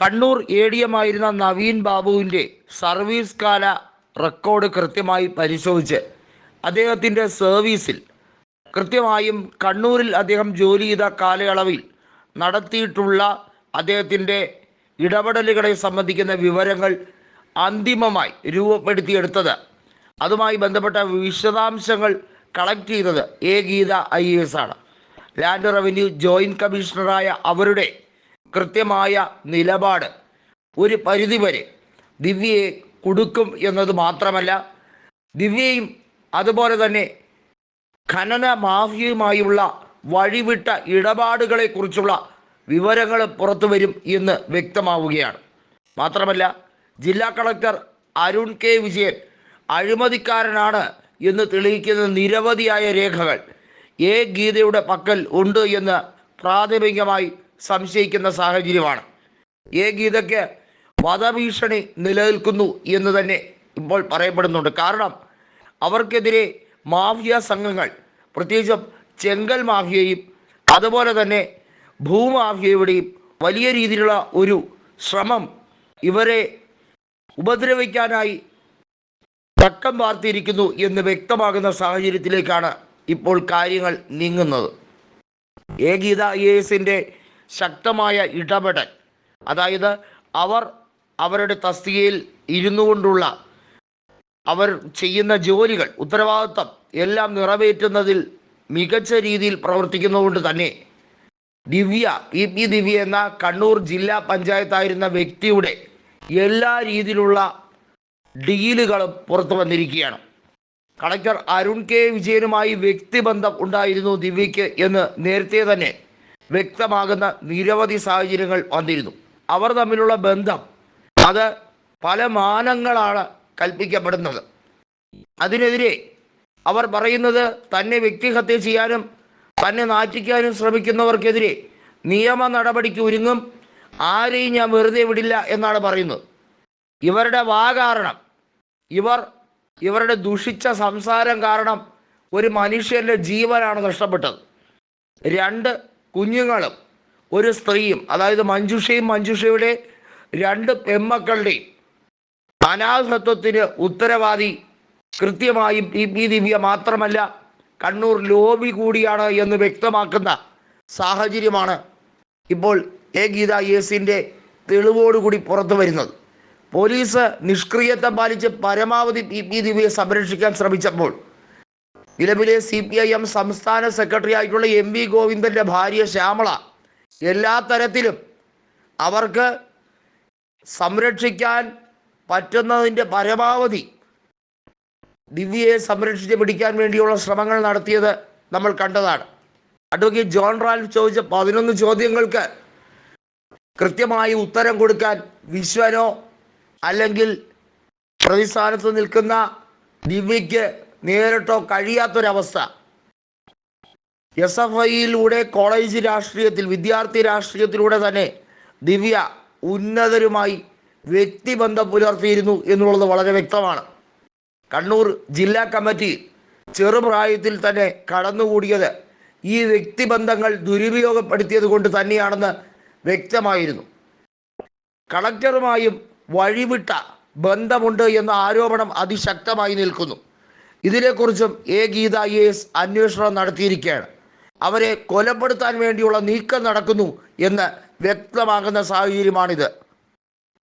Kannur ADM ആയിരുന്ന നവീൻ ബാബുവിൻ്റെ service കാല റെക്കോർഡ് കൃത്യമായി പരിശോധിച്ച് അദ്ദേഹത്തിൻ്റെ സർവീസിൽ കൃത്യമായും കണ്ണൂരിൽ അദ്ദേഹം ജോലി ചെയ്ത കാലയളവിൽ നടത്തിയിട്ടുള്ള അദ്ദേഹത്തിൻ്റെ ഇടപെടലുകളെ സംബന്ധിക്കുന്ന വിവരങ്ങൾ അന്തിമമായി രൂപപ്പെടുത്തിയെടുത്തത്, അതുമായി ബന്ധപ്പെട്ട വിശദാംശങ്ങൾ കളക്ട് ചെയ്തത് ഗീത IAS ആണ്. ലാൻഡ് റവന്യൂ ജോയിൻറ്റ് കമ്മീഷണറായ അവരുടെ കൃത്യമായ നിലപാട് ഒരു പരിധിവരെ ദിവ്യയെ കൊടുക്കും എന്നത് മാത്രമല്ല, ദിവ്യയും അതുപോലെ തന്നെ ഖനന മാഫിയയുമായുള്ള വഴിവിട്ട ഇടപാടുകളെക്കുറിച്ചുള്ള വിവരങ്ങൾ പുറത്തു വരും എന്ന് വ്യക്തമാവുകയാണ്. മാത്രമല്ല, ജില്ലാ കളക്ടർ അരുൺ കെ വിജയൻ അഴിമതിക്കാരനാണ് എന്ന് തെളിയിക്കുന്ന നിരവധിയായ രേഖകൾ ഗീതയുടെ പക്കൽ ഉണ്ട് എന്ന് പ്രാഥമികമായി സംശയിക്കുന്ന സാഹചര്യമാണ്. ഗീതയ്ക്ക് വധഭീഷണി നിലനിൽക്കുന്നു എന്ന് തന്നെ ഇപ്പോൾ പറയപ്പെടുന്നുണ്ട്. കാരണം അവർക്കെതിരെ മാഫിയ സംഘങ്ങൾ, പ്രത്യേകിച്ചും ചെങ്കൽ മാഫിയയും അതുപോലെ തന്നെ ഭൂമാഫിയയുടെയും വലിയ രീതിയിലുള്ള ഒരു ശ്രമം ഇവരെ ഉപദ്രവിക്കാനായി തക്കം പാർത്തിയിരിക്കുന്നു എന്ന് വ്യക്തമാകുന്ന സാഹചര്യത്തിലേക്കാണ് ഇപ്പോൾ കാര്യങ്ങൾ നീങ്ങുന്നത്. ഗീത IASന്റെ ശക്തമായ ഇടപെടൽ, അതായത് അവരുടെ തസ്തികയിൽ ഇരുന്നു കൊണ്ടുള്ള അവർ ചെയ്യുന്ന ജോലികൾ, ഉത്തരവാദിത്വം എല്ലാം നിറവേറ്റുന്നതിൽ മികച്ച രീതിയിൽ പ്രവർത്തിക്കുന്നതുകൊണ്ട് തന്നെ PP ദിവ്യ എന്ന കണ്ണൂർ ജില്ലാ പഞ്ചായത്തായിരുന്ന വ്യക്തിയുടെ എല്ലാ രീതിയിലുള്ള ഡീലുകളും പുറത്തു വന്നിരിക്കുകയാണ്. കളക്ടർ അരുൺ കെ വിജയനുമായി വ്യക്തിബന്ധം ഉണ്ടായിരുന്നു ദിവ്യയ്ക്ക് എന്ന് നേരത്തെ തന്നെ വ്യക്തമാകുന്ന നിരവധി സാഹചര്യങ്ങൾ വന്നിരുന്നു. അവർ തമ്മിലുള്ള ബന്ധം അത് പല മാനങ്ങളാണ് കൽപ്പിക്കപ്പെടുന്നത്. അതിനെതിരെ അവർ പറയുന്നത് തന്നെ വ്യക്തിഹത്യ ചെയ്യാനും തന്നെ നാറ്റിക്കാനും ശ്രമിക്കുന്നവർക്കെതിരെ നിയമ നടപടിക്ക് ഒരുങ്ങും, ആരെയും ഞാൻ വെറുതെ വിടില്ല എന്നാണ് പറയുന്നത്. ഇവരുടെ കാരണം, ഇവരുടെ ദുഷിച്ച സംസാരം കാരണം ഒരു മനുഷ്യൻ്റെ ജീവനാണ് നഷ്ടപ്പെട്ടത്. 2 കുഞ്ഞുങ്ങളും ഒരു സ്ത്രീയും, അതായത് മഞ്ജുഷയുടെ 2 പെൺമക്കളുടെയും അനാഥത്വത്തിന് ഉത്തരവാദി കൃത്യമായും PP ദിവ്യ മാത്രമല്ല, കണ്ണൂർ ലോബി കൂടിയാണ് എന്ന് വ്യക്തമാക്കുന്ന സാഹചര്യമാണ് ഇപ്പോൾ ഗീത IASന്റെ തെളിവോടുകൂടി പുറത്തു വരുന്നത്. പോലീസ് നിഷ്ക്രിയത്വം പാലിച്ച് പരമാവധി PP ദിവ്യയെ സംരക്ഷിക്കാൻ ശ്രമിച്ചപ്പോൾ നിലവിലെ CPIM സംസ്ഥാന സെക്രട്ടറി ആയിട്ടുള്ള MV ഗോവിന്ദൻ്റെ ഭാര്യ ശ്യാമള എല്ലാ തരത്തിലും അവർക്ക് സംരക്ഷിക്കാൻ പറ്റുന്നതിൻ്റെ പരമാവധി ദിവ്യയെ സംരക്ഷിച്ച് പിടിക്കാൻ വേണ്ടിയുള്ള ശ്രമങ്ങൾ നടത്തിയത് നമ്മൾ കണ്ടതാണ്. അഡ്വക്കേറ്റ് ജോൺ റാൽഫ് ചോദിച്ച 11 ചോദ്യങ്ങൾക്ക് കൃത്യമായി ഉത്തരം കൊടുക്കാൻ വിശ്വനോ അല്ലെങ്കിൽ പ്രതിസ്ഥാനത്ത് നിൽക്കുന്ന ദിവ്യയ്ക്ക് നേരിട്ടോ കഴിയാത്തൊരവസ്ഥ. SFIയിലൂടെ കോളേജ് രാഷ്ട്രീയത്തിൽ, വിദ്യാർത്ഥി രാഷ്ട്രീയത്തിലൂടെ തന്നെ ദിവ്യ ഉന്നതരുമായി വ്യക്തിബന്ധം പുലർത്തിയിരുന്നു എന്നുള്ളത് വളരെ വ്യക്തമാണ്. കണ്ണൂർ ജില്ലാ കമ്മിറ്റി ചെറുപ്രായത്തിൽ തന്നെ കടന്നുകൂടിയത് ഈ വ്യക്തിബന്ധങ്ങൾ ദുരുപയോഗപ്പെടുത്തിയത് കൊണ്ട് തന്നെയാണെന്ന് വ്യക്തമായിരുന്നു. കളക്ടറുമായും വഴിവിട്ട ബന്ധമുണ്ട് എന്ന ആരോപണം അതിശക്തമായി നിൽക്കുന്നു. ഇതിനെക്കുറിച്ചും ഗീത IAS അന്വേഷണം നടത്തിയിരിക്കുകയാണ്. അവരെ കൊലപ്പെടുത്താൻ വേണ്ടിയുള്ള നീക്കം നടക്കുന്നു എന്ന് വ്യക്തമാകുന്ന സാഹചര്യമാണിത്.